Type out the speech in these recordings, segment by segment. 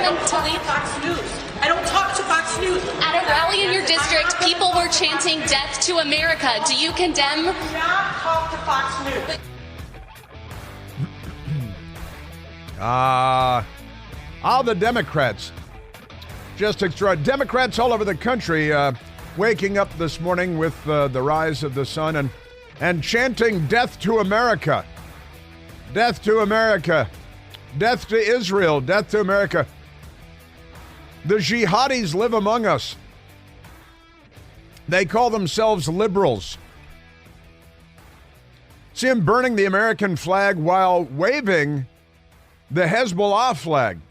them to leave? Fox News. I don't talk to Fox News. At a rally in your district, people were chanting "Death to America." Do you condemn? Do not talk to Fox News. All the Democrats. Just extra Democrats all over the country waking up this morning with the rise of the sun and chanting "Death to America." Death to America. Death to Israel. Death to America. The jihadis live among us. They call themselves liberals. See them burning the American flag while waving the Hezbollah flag.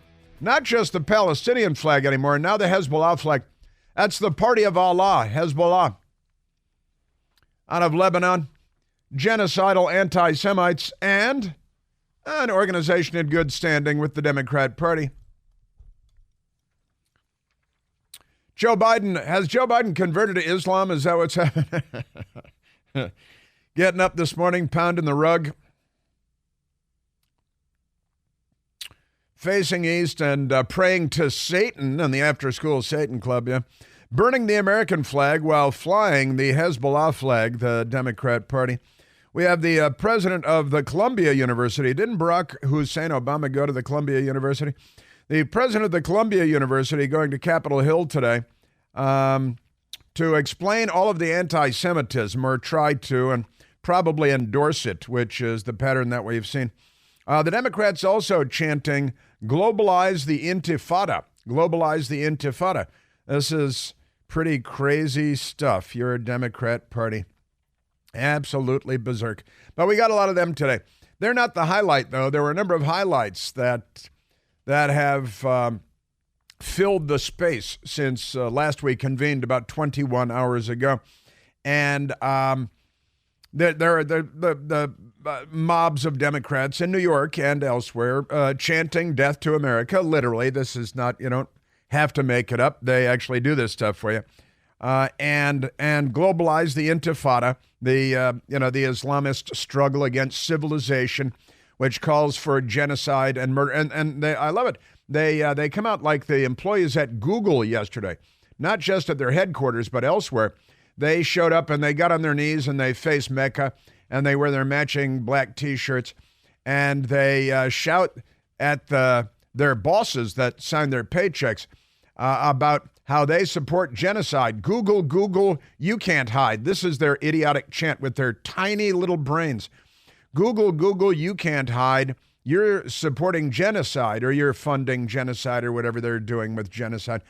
Not just the Palestinian flag anymore, now the Hezbollah flag. That's the party of Allah, Hezbollah. Out of Lebanon, genocidal anti-Semites, and an organization in good standing with the Democrat Party. Has Joe Biden converted to Islam? Is that what's happening? Getting up this morning, pounding the rug. Facing east and praying to Satan in the after-school Satan Club, yeah. Burning the American flag while flying the Hezbollah flag, the Democrat Party. We have the president of the Columbia University. Didn't Barack Hussein Obama go to the Columbia University? The president of the Columbia University going to Capitol Hill today to explain all of the anti-Semitism, or try to, and probably endorse it, which is the pattern that we've seen. The Democrats also chanting, "Globalize the Intifada." Globalize the Intifada. This is pretty crazy stuff. You're a Democrat Party. Absolutely berserk. But we got a lot of them today. They're not the highlight, though. There were a number of highlights that have filled the space since last week convened about 21 hours ago. And there are the mobs of Democrats in New York and elsewhere chanting "Death to America." Literally, this is not, you don't have to make it up. They actually do this stuff for you. And globalize the Intifada, the Islamist struggle against civilization, which calls for genocide and murder. And I love it. They come out like the employees at Google yesterday, not just at their headquarters, but elsewhere. They showed up and they got on their knees and they face Mecca and they wear their matching black T-shirts and they shout at their bosses that sign their paychecks about how they support genocide. Google, Google, you can't hide. This is their idiotic chant with their tiny little brains. Google, Google, you can't hide. You're supporting genocide, or you're funding genocide, or whatever they're doing with genocide.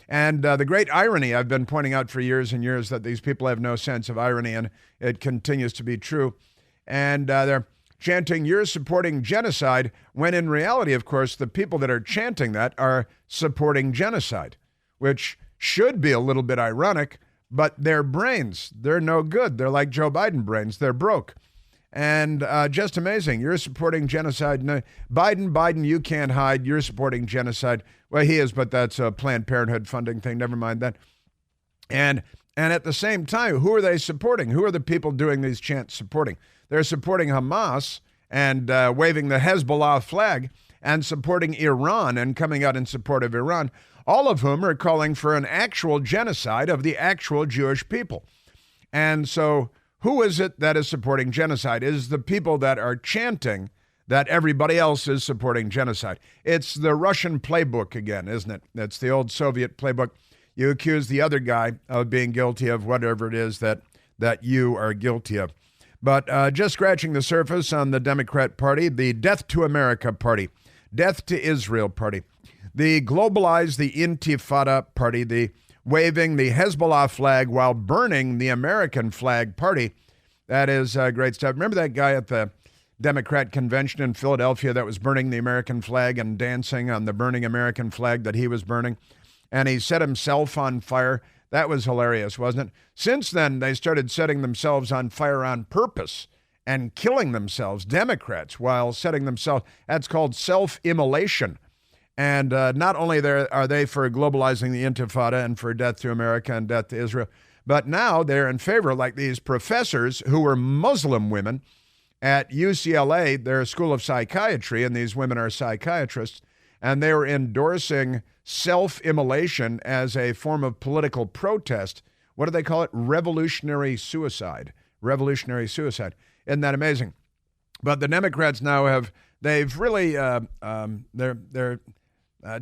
And the great irony I've been pointing out for years and years, that these people have no sense of irony, and it continues to be true. And they're chanting, "You're supporting genocide," when in reality, of course, the people that are chanting that are supporting genocide, which should be a little bit ironic, but their brains, they're no good. They're like Joe Biden brains. They're broke. And just amazing. You're supporting genocide. No, Biden, you can't hide. You're supporting genocide. Well, he is, but that's a Planned Parenthood funding thing. Never mind that. And at the same time, who are they supporting? Who are the people doing these chants supporting? They're supporting Hamas and waving the Hezbollah flag, and supporting Iran and coming out in support of Iran, all of whom are calling for an actual genocide of the actual Jewish people. And so who is it that is supporting genocide? It is the people that are chanting that everybody else is supporting genocide. It's the Russian playbook again, isn't it? It's the old Soviet playbook. You accuse the other guy of being guilty of whatever it is that you are guilty of. But just scratching the surface on the Democrat Party, the Death to America Party, Death to Israel Party, the Globalize the Intifada Party, the waving the Hezbollah flag while burning the American flag party. That is great stuff. Remember that guy at the Democrat convention in Philadelphia that was burning the American flag and dancing on the burning American flag that he was burning? And he set himself on fire. That was hilarious, wasn't it? Since then, they started setting themselves on fire on purpose and killing themselves, Democrats, while setting themselves. That's called self-immolation. And not only are they for globalizing the Intifada and for death to America and death to Israel, but now they're in favor, like these professors who were Muslim women at UCLA, their School of Psychiatry, and these women are psychiatrists, and they were endorsing self-immolation as a form of political protest. What do they call it? Revolutionary suicide. Revolutionary suicide. Isn't that amazing? But the Democrats now they've really, they're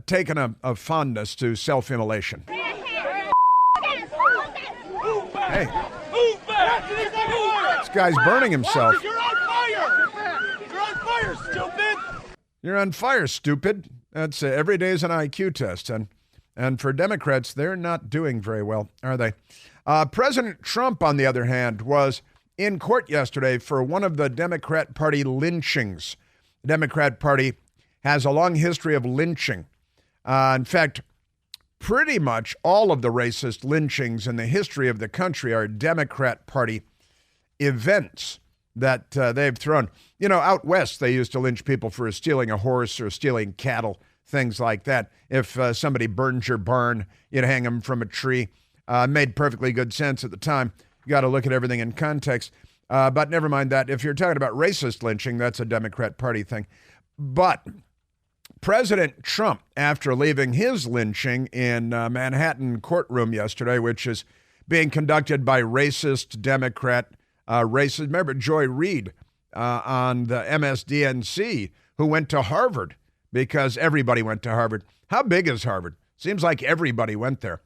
taken a fondness to self-immolation. Hey, this guy's burning himself. You're on fire! You're on fire, stupid! You're on fire, stupid. That's every day is an IQ test, and for Democrats, they're not doing very well, are they? President Trump, on the other hand, was in court yesterday for one of the Democrat Party lynchings. The Democrat Party has a long history of lynching. In fact, pretty much all of the racist lynchings in the history of the country are Democrat Party events that they've thrown. You know, out west, they used to lynch people for stealing a horse or stealing cattle, things like that. If somebody burned your barn, you'd hang them from a tree. Made perfectly good sense at the time. You got to look at everything in context. But never mind that. If you're talking about racist lynching, that's a Democrat Party thing. But President Trump, after leaving his lynching in Manhattan courtroom yesterday, which is being conducted by racist Democrat, remember Joy Reid on the MSDNC, who went to Harvard because everybody went to Harvard. How big is Harvard? Seems like everybody went there.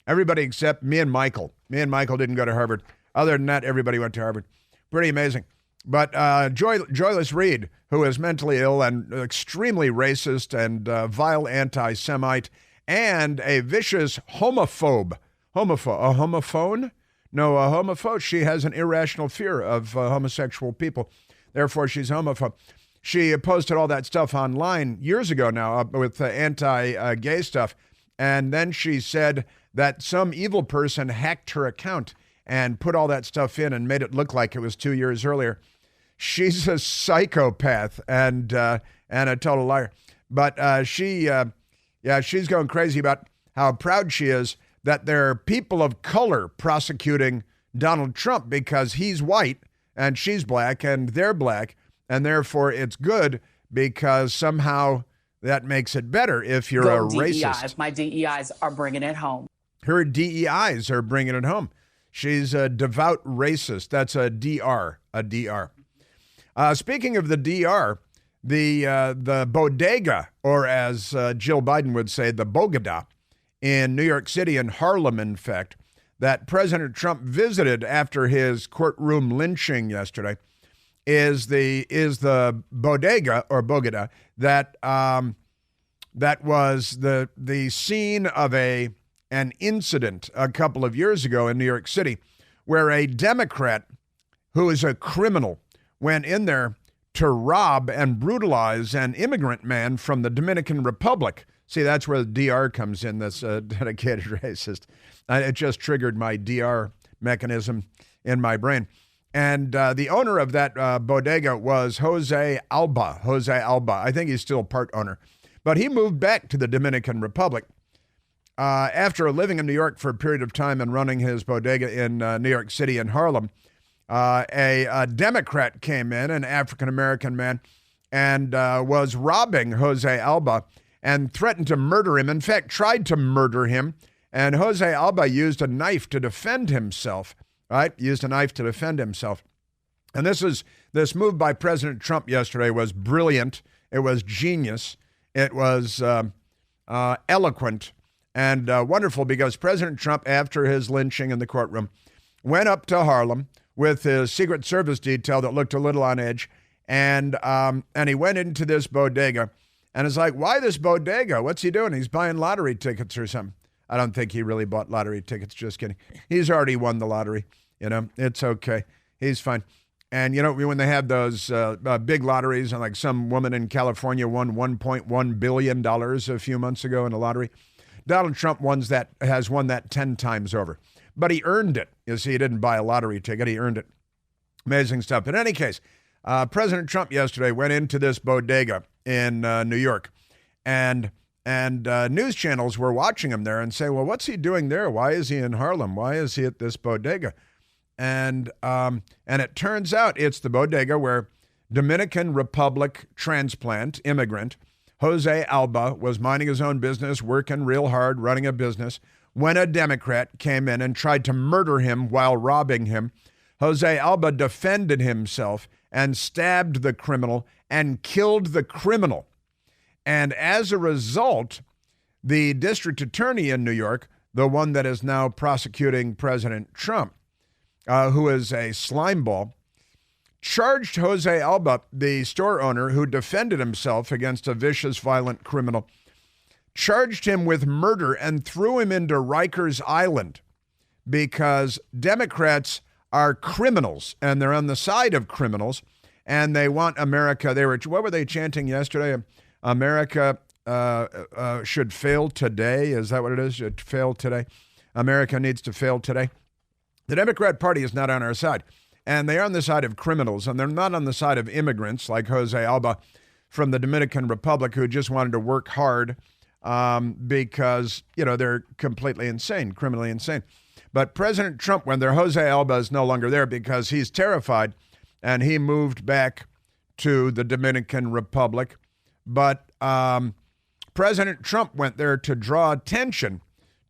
Everybody except me and Michael. Me and Michael didn't go to Harvard. Other than that, everybody went to Harvard. Pretty amazing. But Joyless Reed, who is mentally ill and extremely racist and vile anti-Semite and a vicious homophobe. A homophone? No, a homophobe. She has an irrational fear of homosexual people. Therefore, she's a homophobe. She posted all that stuff online years ago now with anti-gay stuff. And then she said that some evil person hacked her account and put all that stuff in and made it look like it was 2 years earlier. She's a psychopath and a total liar. But she's going crazy about how proud she is that there are people of color prosecuting Donald Trump because he's white and she's black and they're black, and therefore it's good because somehow that makes it better if you're a racist. My DEIs are bringing it home. Her DEIs are bringing it home. She's a devout racist. That's a DR. Speaking of the DR, the bodega, or as Jill Biden would say, the Bogota in New York City, in Harlem, in fact, that President Trump visited after his courtroom lynching yesterday, is the bodega or Bogota that was the scene of an incident a couple of years ago in New York City, where a Democrat who is a criminal went in there to rob and brutalize an immigrant man from the Dominican Republic. See, that's where the DR comes in, this dedicated racist. It just triggered my DR mechanism in my brain. And the owner of that bodega was Jose Alba. I think he's still part owner. But he moved back to the Dominican Republic after living in New York for a period of time and running his bodega in New York City and Harlem. A Democrat came in, an African-American man, and was robbing Jose Alba and threatened to murder him. In fact, tried to murder him. And Jose Alba used a knife to defend himself, right? Used a knife to defend himself. And this move by President Trump yesterday was brilliant. It was genius. It was eloquent and wonderful, because President Trump, after his lynching in the courtroom, went up to Harlem with his Secret Service detail that looked a little on edge, and he went into this bodega, and it's like, why this bodega? What's he doing? He's buying lottery tickets or something. I don't think he really bought lottery tickets. Just kidding. He's already won the lottery. You know, it's okay. He's fine. And, you know, when they have those big lotteries, and like some woman in California won $1.1 billion a few months ago in a lottery, Donald Trump has won that 10 times over. But he earned it. You see, he didn't buy a lottery ticket. He earned it. Amazing stuff. In any case, President Trump yesterday went into this bodega in New York, and news channels were watching him there and say, well, what's he doing there? Why is he in Harlem? Why is he at this bodega? And it turns out it's the bodega where Dominican Republic transplant immigrant Jose Alba was minding his own business, working real hard, running a business, when a Democrat came in and tried to murder him while robbing him. Jose Alba defended himself and stabbed the criminal and killed the criminal. And as a result, the district attorney in New York, the one that is now prosecuting President Trump, who is a slimeball, charged Jose Alba, the store owner who defended himself against a vicious, violent criminal, charged him with murder and threw him into Rikers Island because Democrats are criminals and they're on the side of criminals and they want America. What were they chanting yesterday? America should fail today. Is that what it is? Should fail today. America needs to fail today. The Democrat Party is not on our side. And they are on the side of criminals, and they're not on the side of immigrants like Jose Alba from the Dominican Republic who just wanted to work hard because, they're completely insane, criminally insane. But President Trump, when their Jose Alba is no longer there because he's terrified, and he moved back to the Dominican Republic. But President Trump went there to draw attention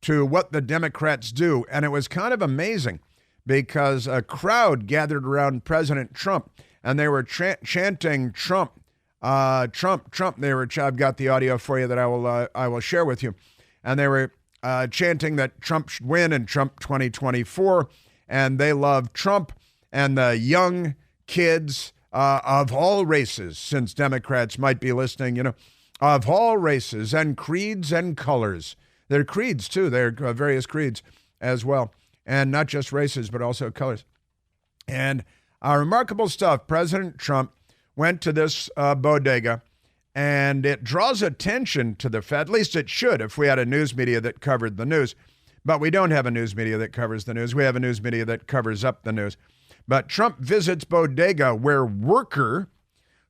to what the Democrats do, and it was kind of amazing because a crowd gathered around President Trump, and they were chanting Trump, Trump, Trump. I've got the audio for you that I will share with you, and they were chanting that Trump should win in Trump 2024, and they love Trump and the young kids of all races, since Democrats might be listening, of all races and creeds and colors. They're creeds too. They're various creeds as well. And not just races, but also colors. And remarkable stuff. President Trump went to this bodega, and it draws attention to the fact, at least it should if we had a news media that covered the news. But we don't have a news media that covers the news. We have a news media that covers up the news. But Trump visits bodega where worker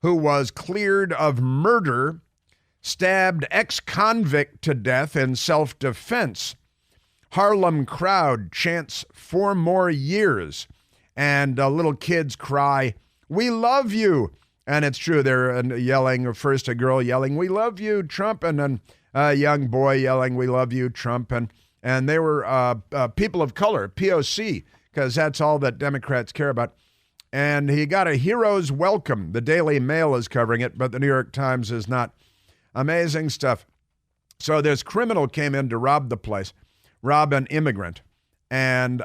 who was cleared of murder stabbed ex-convict to death in self-defense. Harlem crowd chants 4 more years, and little kids cry, "We love you." And it's true, they're yelling, first a girl yelling, "We love you, Trump," and then a young boy yelling, "We love you, Trump." And they were people of color, POC, because that's all that Democrats care about. And he got a hero's welcome. The Daily Mail is covering it, but the New York Times is not. Amazing stuff. So this criminal came in to rob the place. Rob an immigrant, and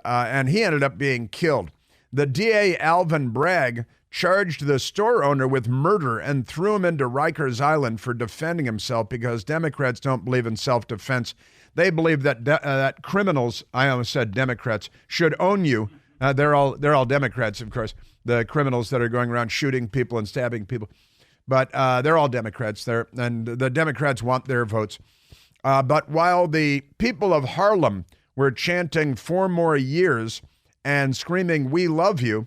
he ended up being killed. The DA, Alvin Bragg, charged the store owner with murder and threw him into Rikers Island for defending himself because Democrats don't believe in self-defense. They believe that that criminals, I almost said Democrats, should own you. They're all Democrats, of course, the criminals that are going around shooting people and stabbing people. But they're all Democrats there, and the Democrats want their votes. But while the people of Harlem were chanting 4 more years and screaming, "We love you,"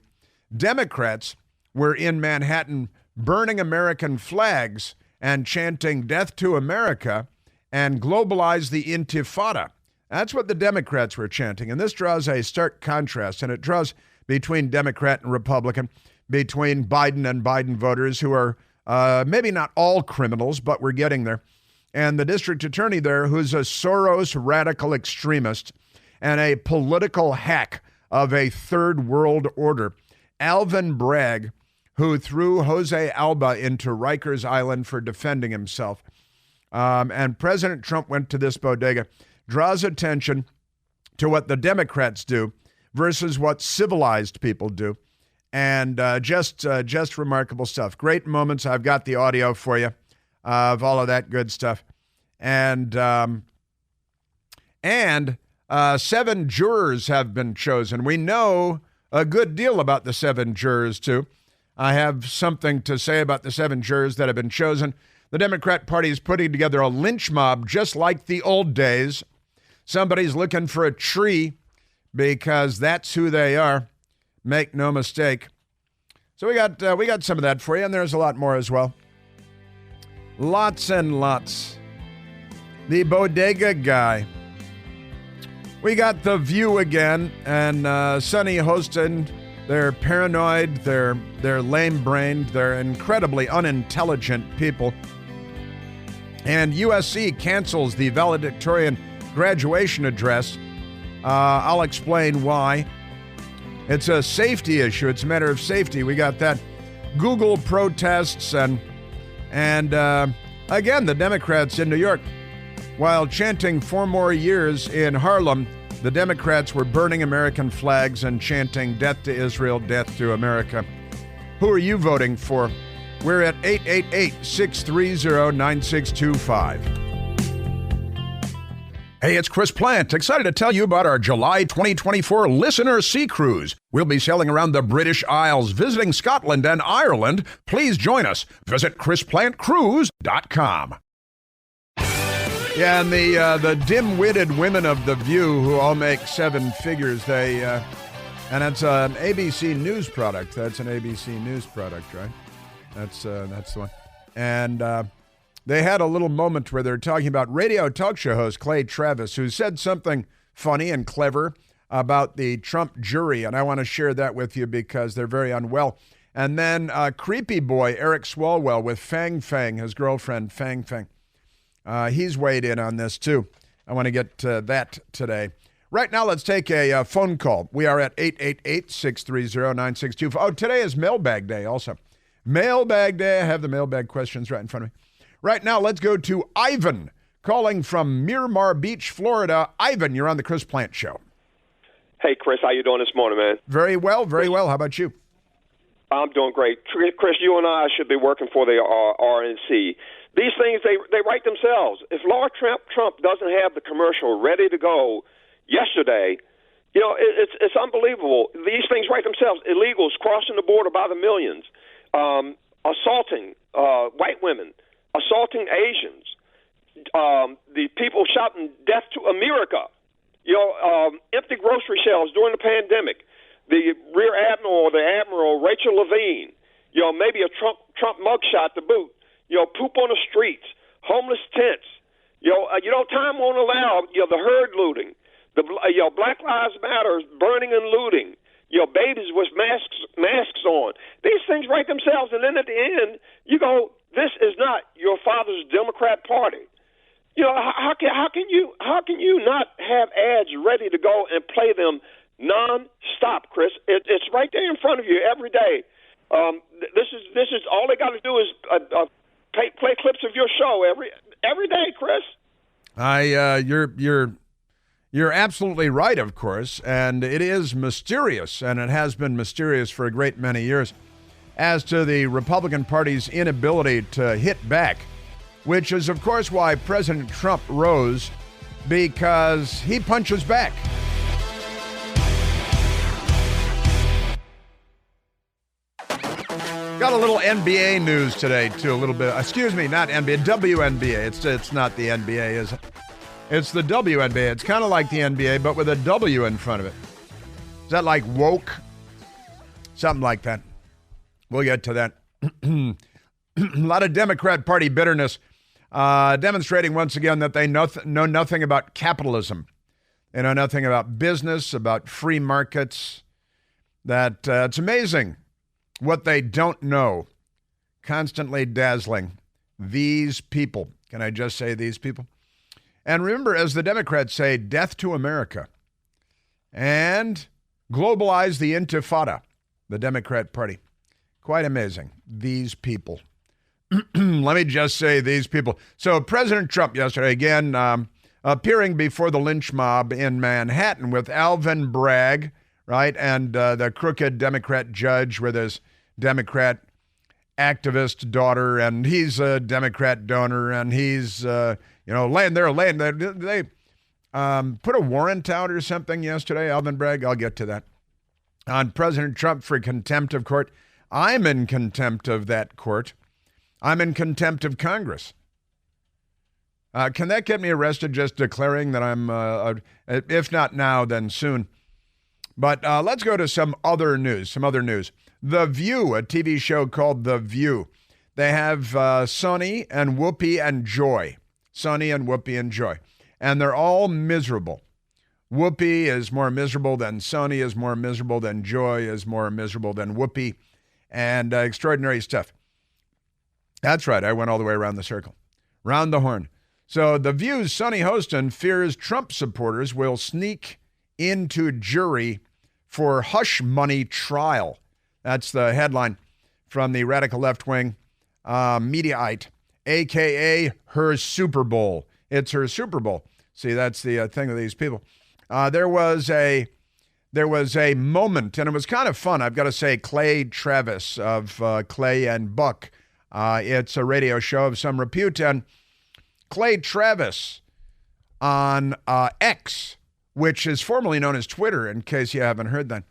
Democrats were in Manhattan burning American flags and chanting "Death to America" and "Globalize the Intifada." That's what the Democrats were chanting. And this draws a stark contrast, and it draws between Democrat and Republican, between Biden and Biden voters who are maybe not all criminals, but we're getting there. And the district attorney there, who's a Soros radical extremist and a political hack of a third world order, Alvin Bragg, who threw Jose Alba into Rikers Island for defending himself. And President Trump went to this bodega, draws attention to what the Democrats do versus what civilized people do. And just remarkable stuff. Great moments. I've got the audio for you of all of that good stuff. And 7 jurors have been chosen. We know a good deal about the 7 jurors, too. I have something to say about the 7 jurors that have been chosen. The Democrat Party is putting together a lynch mob just like the old days. Somebody's looking for a tree because that's who they are. Make no mistake. So we got some of that for you, and there's a lot more as well. Lots and lots. The bodega guy. We got The View again, and Sunny Hostin. They're paranoid, they're lame-brained, they're incredibly unintelligent people. And USC cancels the valedictorian graduation address. I'll explain why. It's a safety issue. It's a matter of safety. We got that. Google protests and again, the Democrats in New York. While chanting 4 more years in Harlem, the Democrats were burning American flags and chanting death to Israel, death to America. Who are you voting for? We're at 888-630-9625. Hey, it's Chris Plant, excited to tell you about our July 2024 Listener Sea Cruise. We'll be sailing around the British Isles, visiting Scotland and Ireland. Please join us. Visit ChrisPlantCruise.com. Yeah, and the dim-witted women of The View who all make 7 figures, and it's an ABC News product. That's an ABC News product, right? That's the one. And they had a little moment where they're talking about radio talk show host Clay Travis, who said something funny and clever about the Trump jury, and I want to share that with you because they're very unwell. And then creepy boy Eric Swalwell with Fang Fang, his girlfriend Fang Fang. He's weighed in on this too. I want to get to that today. Right now, let's take a phone call. We are at 888-630-9625. Oh, today is Mailbag Day also. Mailbag Day. I have the mailbag questions right in front of me. Right now, let's go to Ivan, calling from Miramar Beach, Florida. Ivan, you're on the Chris Plant Show. Hey, Chris, how you doing this morning, man? Very well, very well. How about you? I'm doing great. Chris, you and I should be working for the RNC. These things, they write themselves. If Lord Trump doesn't have the commercial ready to go yesterday, you know, it's unbelievable. These things write themselves. Illegals crossing the border by the millions, assaulting white women, assaulting Asians, the people shouting death to America, you know, empty grocery shelves during the pandemic, the Rear Admiral or the Admiral, Rachel Levine, you know, maybe a Trump mugshot to boot, you know, poop on the streets, homeless tents, you know, time won't allow, you know, the herd looting, the, you know, Black Lives Matter burning and looting, you know, babies with masks on. These things write themselves, and then at the end, you go, this is not your father's Democrat Party. You know, how can you not have ads ready to go and play them non-stop, Chris? It's right there in front of you every day. This is all they got to do is play clips of your show every day, Chris. You're absolutely right, of course, and it is mysterious, and it has been mysterious for a great many years, as to the Republican Party's inability to hit back, which is, of course, why President Trump rose, because he punches back. Got a little NBA news today, too, a little bit. Excuse me, not NBA, WNBA. It's not the NBA, is it? It's the WNBA. It's kind of like the NBA, but with a W in front of it. Is that like woke? Something like that. We'll get to that. A lot of Democrat Party bitterness, demonstrating once again that they know nothing about capitalism. They know nothing about business, about free markets. That it's amazing what they don't know. Constantly dazzling. These people. Can I just say these people? And remember, as the Democrats say, death to America. And globalize the intifada, the Democrat Party. Quite amazing. These people. Let me just say these people. So President Trump yesterday, again, appearing before the lynch mob in Manhattan with Alvin Bragg, right, and the crooked Democrat judge with his Democrat activist daughter, and he's a Democrat donor, and he's, laying there. They put a warrant out or something yesterday, Alvin Bragg. I'll get to that. On President Trump for contempt of court. I'm in contempt of that court. I'm in contempt of Congress. Can that get me arrested just declaring that I'm, if not now, then soon? But let's go to some other news. The View, a TV show called The View. They have Sunny and Whoopi and Joy. Sunny and Whoopi and Joy. And they're all miserable. Whoopi is more miserable than Sunny, is more miserable than Joy, is more miserable than Whoopi. And extraordinary stuff. That's right. I went all the way around the circle. Round the horn. So The View's Sunny Hostin fears Trump supporters will sneak into jury for hush money trial. That's the headline from the radical left-wing Mediaite, a.k.a. her Super Bowl. It's her Super Bowl. See, that's the thing with these people. There was a moment, and it was kind of fun. I've got to say, Clay Travis of Clay and Buck. It's a radio show of some repute, and Clay Travis on X, which is formerly known as Twitter, in case you haven't heard that.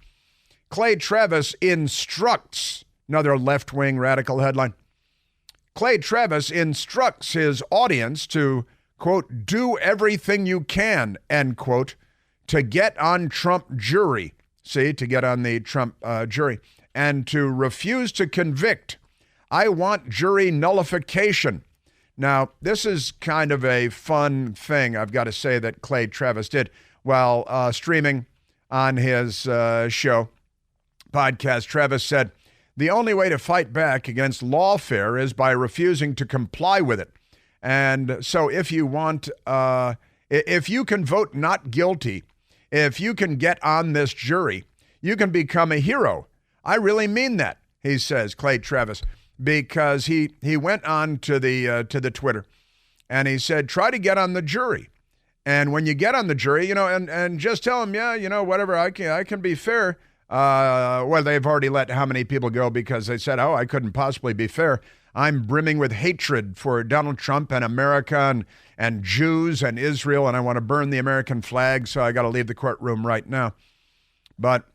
Clay Travis instructs, another left-wing radical headline. Clay Travis instructs his audience to, quote, do everything you can, end quote, to get on Trump jury. See, to get on the Trump jury, and to refuse to convict. I want jury nullification. Now, this is kind of a fun thing, I've got to say, that Clay Travis did while streaming on his show, podcast. Travis said, the only way to fight back against lawfare is by refusing to comply with it. And so if you want, if you can vote not guilty, if you can get on this jury, you can become a hero. I really mean that, he says, Clay Travis, because he went on to the Twitter and he said, try to get on the jury. And when you get on the jury, and just tell them, yeah, whatever, I can be fair. Well, they've already let how many people go because they said, I couldn't possibly be fair. I'm brimming with hatred for Donald Trump and America and Jews and Israel, and I want to burn the American flag, so I got to leave the courtroom right now. But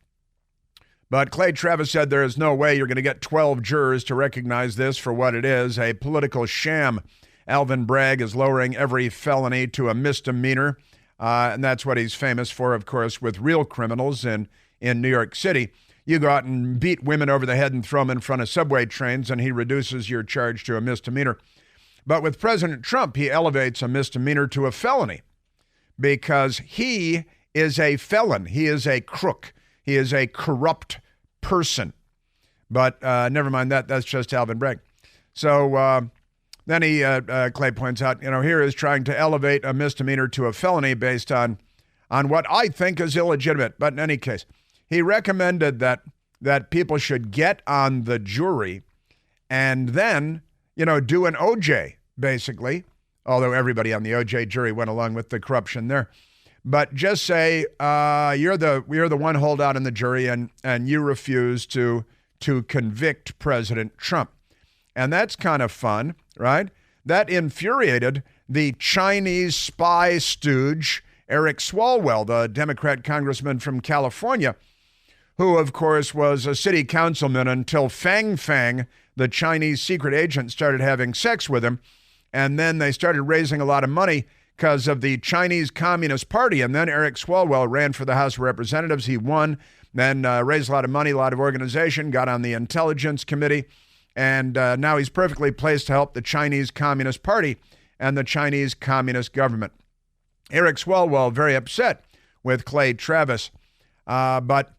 Clay Travis said there is no way you're going to get 12 jurors to recognize this for what it is, a political sham. Alvin Bragg is lowering every felony to a misdemeanor, and that's what he's famous for, of course, with real criminals in New York City. You go out and beat women over the head and throw them in front of subway trains, and he reduces your charge to a misdemeanor. But with President Trump, he elevates a misdemeanor to a felony because he is a felon. He is a crook. He is a corrupt person. But never mind that. That's just Alvin Bragg. So then Clay points out, here is trying to elevate a misdemeanor to a felony based on what I think is illegitimate. But in any case, he recommended that people should get on the jury and then, do an OJ, basically, although everybody on the OJ jury went along with the corruption there. But just say you're the one holdout in the jury and you refuse to convict President Trump. And that's kind of fun, right? That infuriated the Chinese spy stooge, Eric Swalwell, the Democrat congressman from California, who, of course, was a city councilman until Fang Fang, the Chinese secret agent, started having sex with him. And then they started raising a lot of money because of the Chinese Communist Party. And then Eric Swalwell ran for the House of Representatives. He won, then raised a lot of money, a lot of organization, got on the Intelligence Committee. And now he's perfectly placed to help the Chinese Communist Party and the Chinese Communist government. Eric Swalwell very upset with Clay Travis. But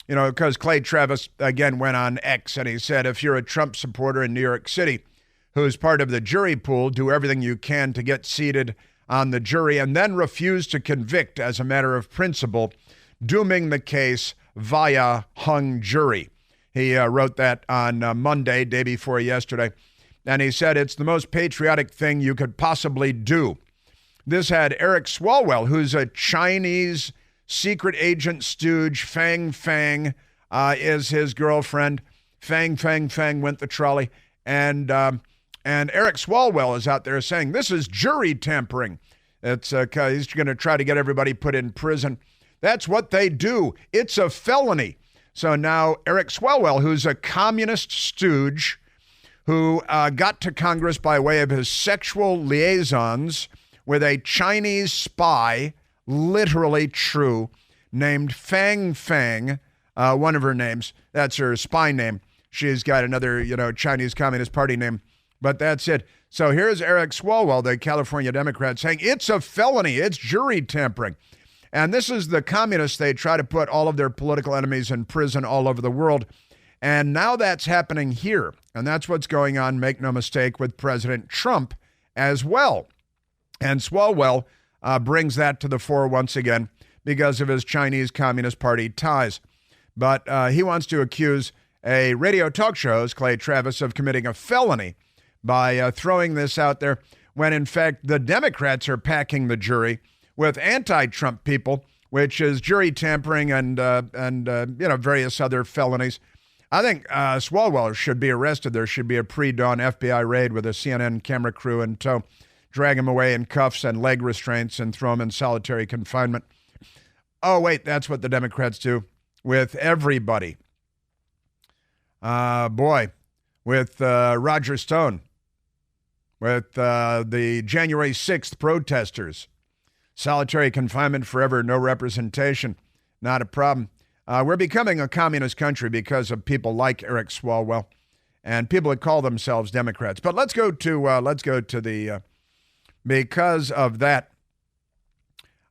because Clay Travis, again, went on X and he said, if you're a Trump supporter in New York City who's part of the jury pool, do everything you can to get seated on the jury and then refuse to convict as a matter of principle, dooming the case via hung jury. He wrote that on Monday, day before yesterday, and he said it's the most patriotic thing you could possibly do. This had Eric Swalwell, who's a Chinese secret agent stooge. Fang Fang is his girlfriend. Fang went the trolley. And Eric Swalwell is out there saying, this is jury tampering. It's he's going to try to get everybody put in prison. That's what they do. It's a felony. So now Eric Swalwell, who's a communist stooge who got to Congress by way of his sexual liaisons with a Chinese spy, literally true, named Fang Fang, one of her names. That's her spy name. She's got another, Chinese Communist Party name, but that's it. So here's Eric Swalwell, the California Democrat, saying it's a felony. It's jury tampering. And this is the communists. They try to put all of their political enemies in prison all over the world. And now that's happening here. And that's what's going on, make no mistake, with President Trump as well. And Swalwell brings that to the fore once again because of his Chinese Communist Party ties. But he wants to accuse a radio talk show host, Clay Travis, of committing a felony by throwing this out there when, in fact, the Democrats are packing the jury with anti-Trump people, which is jury tampering and various other felonies. I think Swalwell should be arrested. There should be a pre-dawn FBI raid with a CNN camera crew in tow, drag him away in cuffs and leg restraints and throw him in solitary confinement. Oh, wait, that's what the Democrats do with everybody. With Roger Stone, with the January 6th protesters. Solitary confinement forever, no representation, not a problem. We're becoming a communist country because of people like Eric Swalwell and people that call themselves Democrats. But let's go to the because of that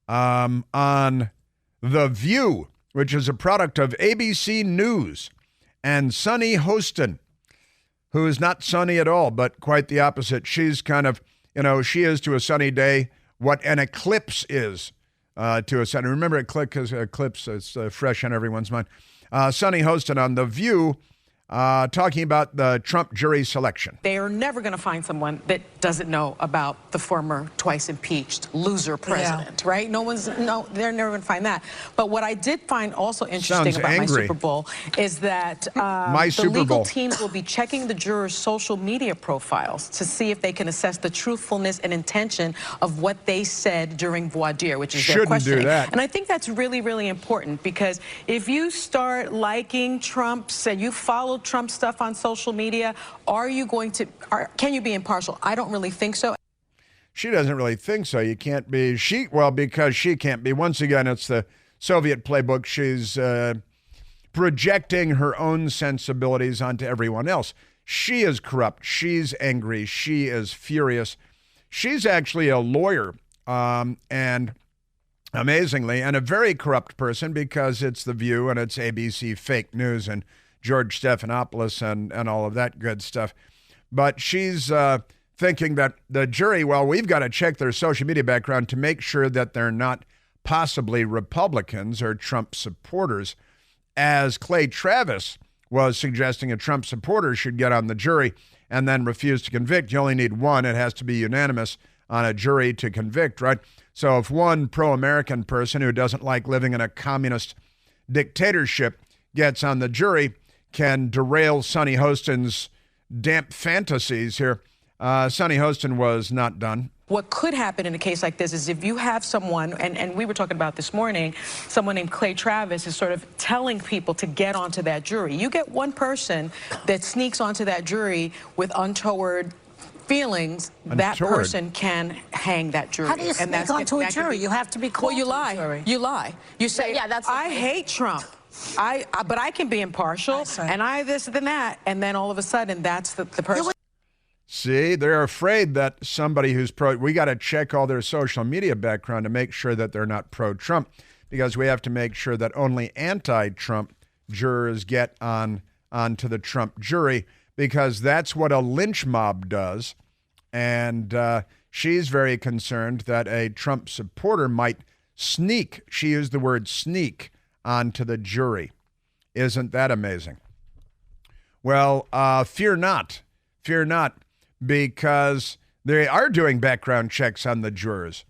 on The View, which is a product of ABC News, and Sunny Hostin, who is not sunny at all, but quite the opposite. She's kind of, she is to a sunny day what an eclipse is to a sunny. Remember, eclipse is fresh on everyone's mind. Sunny Hostin on The View, talking about the Trump jury selection. They are never going to find someone that doesn't know about the former twice impeached loser president, right? They're never going to find that. But what I did find also interesting about my Super Bowl is that the legal teams will be checking the jurors' social media profiles to see if they can assess the truthfulness and intention of what they said during voir dire, which is their questioning. Do that. And I think that's really, really important, because if you start liking Trump's and you follow Trump stuff on social media, can you be impartial? I don't really think so. She doesn't really think so. You can't be. Because she can't be. Once again, it's the Soviet playbook. She's projecting her own sensibilities onto everyone else. She is corrupt. She's angry. She is furious. She's actually a lawyer, and amazingly, and a very corrupt person, because it's The View and it's ABC fake news and George Stephanopoulos and all of that good stuff. But she's thinking that the jury, we've got to check their social media background to make sure that they're not possibly Republicans or Trump supporters, as Clay Travis was suggesting a Trump supporter should get on the jury and then refuse to convict. You only need one. It has to be unanimous on a jury to convict, right? So if one pro-American person who doesn't like living in a communist dictatorship gets on the jury, can derail Sunny Hostin's damp fantasies here. Sunny Hostin was not done. What could happen in a case like this is if you have someone, and we were talking about this morning, someone named Clay Travis is sort of telling people to get onto that jury. You get one person that sneaks onto that jury with untoward feelings, that person can hang that jury. How do you sneak onto a jury? You have to be called. Well, you lie. You lie. You say, I hate Trump. But I can be impartial, and I this and that, and then all of a sudden, that's the person. See, they're afraid that somebody who's we got to check all their social media background to make sure that they're not pro-Trump, because we have to make sure that only anti-Trump jurors get onto the Trump jury, because that's what a lynch mob does. And she's very concerned that a Trump supporter might sneak, she used the word sneak, onto the jury. Isn't that amazing? Well, fear not, because they are doing background checks on the jurors.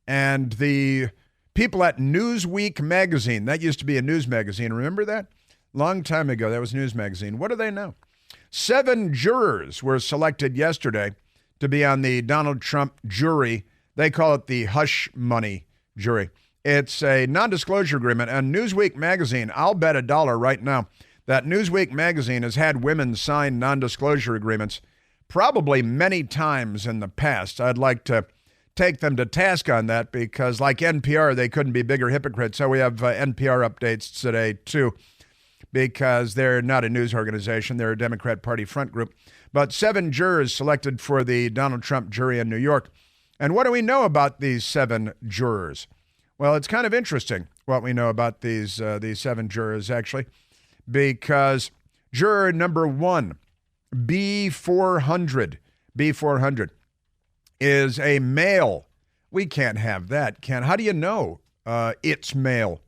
And the people at Newsweek magazine, that used to be a news magazine, remember that? Long time ago, that was News Magazine. What do they know? 7 jurors were selected yesterday to be on the Donald Trump jury. They call it the hush money jury. It's a non-disclosure agreement, and Newsweek magazine, I'll bet $1 right now that Newsweek magazine has had women sign non-disclosure agreements probably many times in the past. I'd like to take them to task on that, because like NPR, they couldn't be bigger hypocrites. So we have NPR updates today too, because they're not a news organization. They're a Democrat Party front group. But 7 jurors selected for the Donald Trump jury in New York. And what do we know about these 7 jurors? Well, it's kind of interesting what we know about these 7 jurors, actually, because juror number 1, B400, is a male. We can't have that, Ken. How do you know it's male?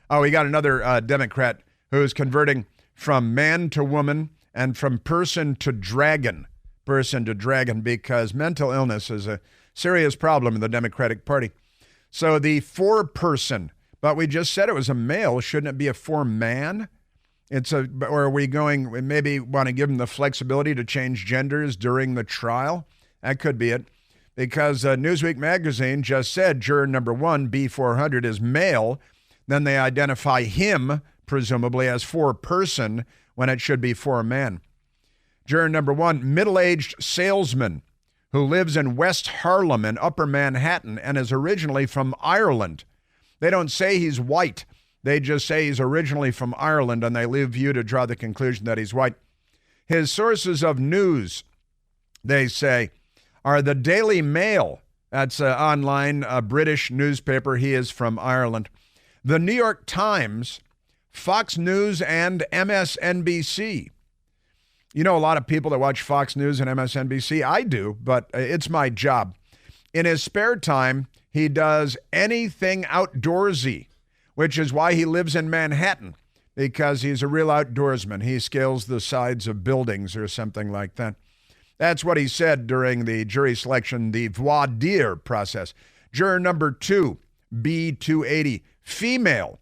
Oh, we got another Democrat who's converting from man to woman and from person to dragon, because mental illness is a serious problem in the Democratic Party. So the four-person, but we just said it was a male. Shouldn't it be a four-man? Or are we going, maybe want to give them the flexibility to change genders during the trial? That could be it. Because Newsweek magazine just said juror number 1, B400, is male. Then they identify him, presumably, as four-person when it should be four-man. Juror number 1, middle-aged salesman who lives in West Harlem in Upper Manhattan and is originally from Ireland. They don't say he's white. They just say he's originally from Ireland, and they leave you to draw the conclusion that he's white. His sources of news, they say, are the Daily Mail. That's an online British newspaper. He is from Ireland. The New York Times, Fox News, and MSNBC. You know a lot of people that watch Fox News and MSNBC. I do, but it's my job. In his spare time, he does anything outdoorsy, which is why he lives in Manhattan, because he's a real outdoorsman. He scales the sides of buildings or something like that. That's what he said during the jury selection, the voir dire process. Juror number 2, B280, female.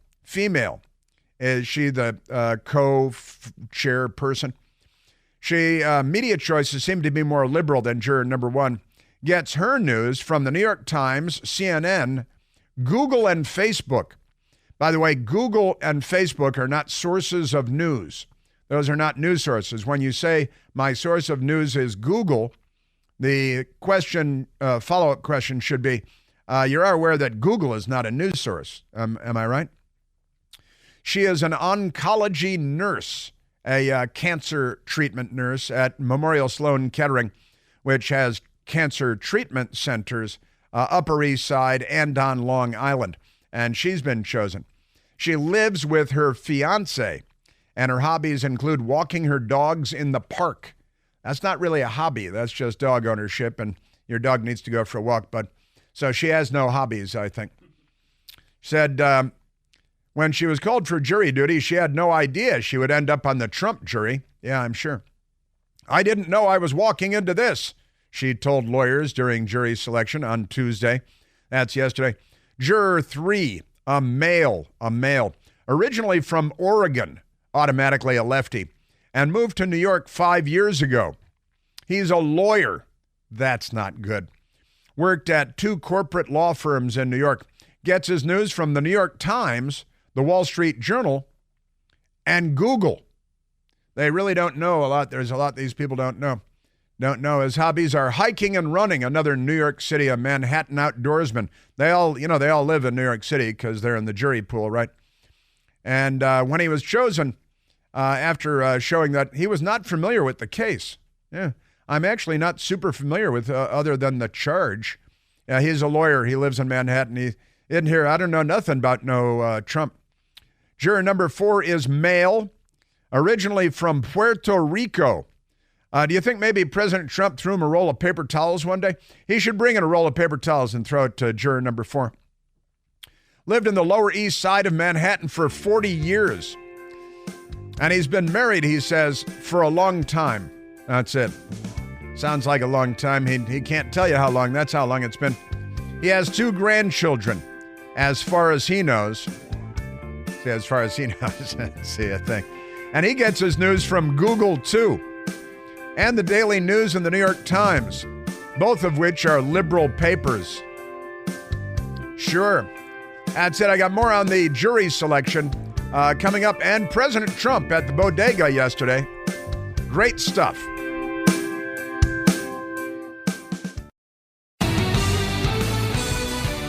Is she the co-chairperson? Media choices seem to be more liberal than juror number 1. Gets her news from the New York Times, CNN, Google, and Facebook. By the way, Google and Facebook are not sources of news. Those are not news sources. When you say my source of news is Google, the follow-up question should be, you are aware that Google is not a news source. Am I right? She is an oncology nurse, a cancer treatment nurse at Memorial Sloan Kettering, which has cancer treatment centers Upper East Side and on Long Island. And she's been chosen. She lives with her fiance, and her hobbies include walking her dogs in the park. That's not really a hobby. That's just dog ownership, and your dog needs to go for a walk. But so she has no hobbies, I think. Said when she was called for jury duty, she had no idea she would end up on the Trump jury. Yeah, I'm sure. I didn't know I was walking into this, she told lawyers during jury selection on Tuesday. That's yesterday. Juror 3, a male, originally from Oregon, automatically a lefty, and moved to New York 5 years ago. He's a lawyer. That's not good. Worked at 2 corporate law firms in New York. Gets his news from the New York Times, the Wall Street Journal, and Google. They really don't know a lot. There's a lot these people don't know. His hobbies are hiking and running. Another New York City, a Manhattan outdoorsman. They all live in New York City because they're in the jury pool, right? And when he was chosen, after showing that he was not familiar with the case. Yeah, I'm actually not super familiar with other than the charge. Yeah, he's a lawyer. He lives in Manhattan. He isn't here. I don't know nothing about no Trump. Juror number 4 is male, originally from Puerto Rico. Do you think maybe President Trump threw him a roll of paper towels one day? He should bring in a roll of paper towels and throw it to juror number 4. Lived in the Lower East Side of Manhattan for 40 years. And he's been married, he says, for a long time. That's it. Sounds like a long time. He can't tell you how long. That's how long it's been. He has 2 grandchildren, as far as he knows. See, as far as he knows. See a thing. And he gets his news from Google, too. And the Daily News and the New York Times, both of which are liberal papers. Sure. That's it. I got more on the jury selection coming up, and President Trump at the bodega yesterday. Great stuff.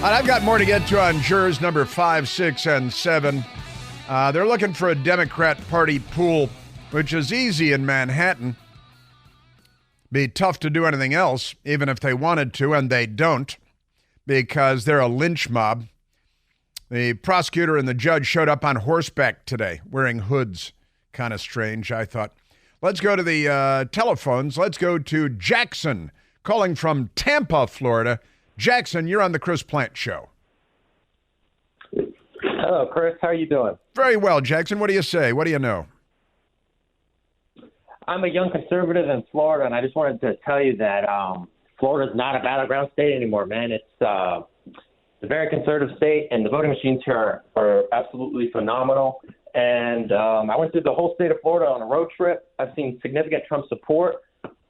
I've got more to get to on jurors number 5, 6, and 7. They're looking for a Democrat Party pool, which is easy in Manhattan. Be tough to do anything else, even if they wanted to, and they don't, because they're a lynch mob. The prosecutor and the judge showed up on horseback today, wearing hoods. Kind of strange, I thought. Let's go to the telephones. Let's go to Jackson, calling from Tampa, Florida. Jackson, you're on the Chris Plant Show. Hello, Chris. How are you doing? Very well, Jackson. What do you say? What do you know? I'm a young conservative in Florida, and I just wanted to tell you that Florida's not a battleground state anymore, man. It's a very conservative state, and the voting machines here are absolutely phenomenal. And I went through the whole state of Florida on a road trip. I've seen significant Trump support.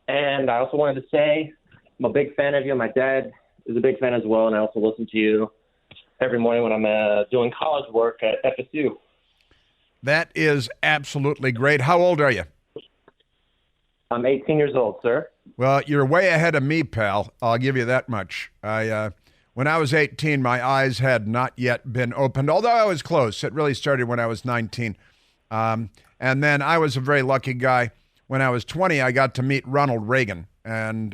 And I also wanted to say I'm a big fan of you. My dad is a big fan as well, and I also listen to you every morning when I'm doing college work at FSU. That is absolutely great. How old are you? I'm 18 years old, sir. Well, you're way ahead of me, pal. I'll give you that much. When I was 18, my eyes had not yet been opened, although I was close. It really started when I was 19. And then I was a very lucky guy. When I was 20, I got to meet Ronald Reagan, and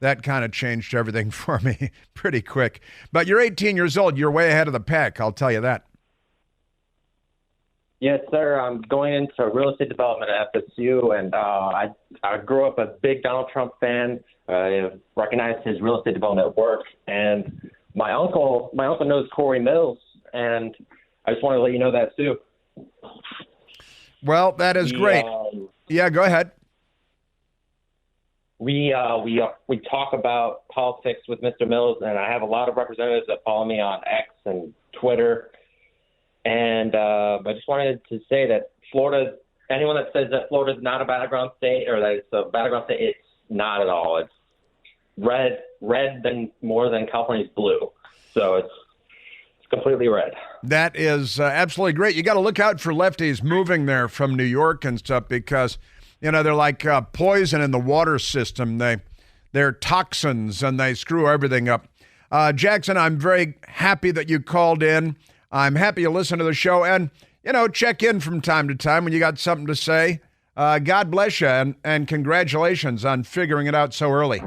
that kind of changed everything for me pretty quick. But you're 18 years old. You're way ahead of the pack, I'll tell you that. Yes, sir. I'm going into real estate development at FSU, and I grew up a big Donald Trump fan. I recognized his real estate development work, and my uncle knows Corey Mills, and I just wanted to let you know that too. Well, that is great. Yeah, go ahead. We talk about politics with Mr. Mills, and I have a lot of representatives that follow me on X and Twitter. And I just wanted to say that Florida, anyone that says that Florida is not a battleground state or that it's a battleground state, it's not at all. It's red than more than California's blue. So it's completely red. That is absolutely great. You got to look out for lefties moving there from New York and stuff because, you know, they're like poison in the water system. They're toxins and they screw everything up. Jackson, I'm very happy that you called in. I'm happy you listen to the show and, you know, check in from time to time when you got something to say. God bless you and congratulations on figuring it out so early.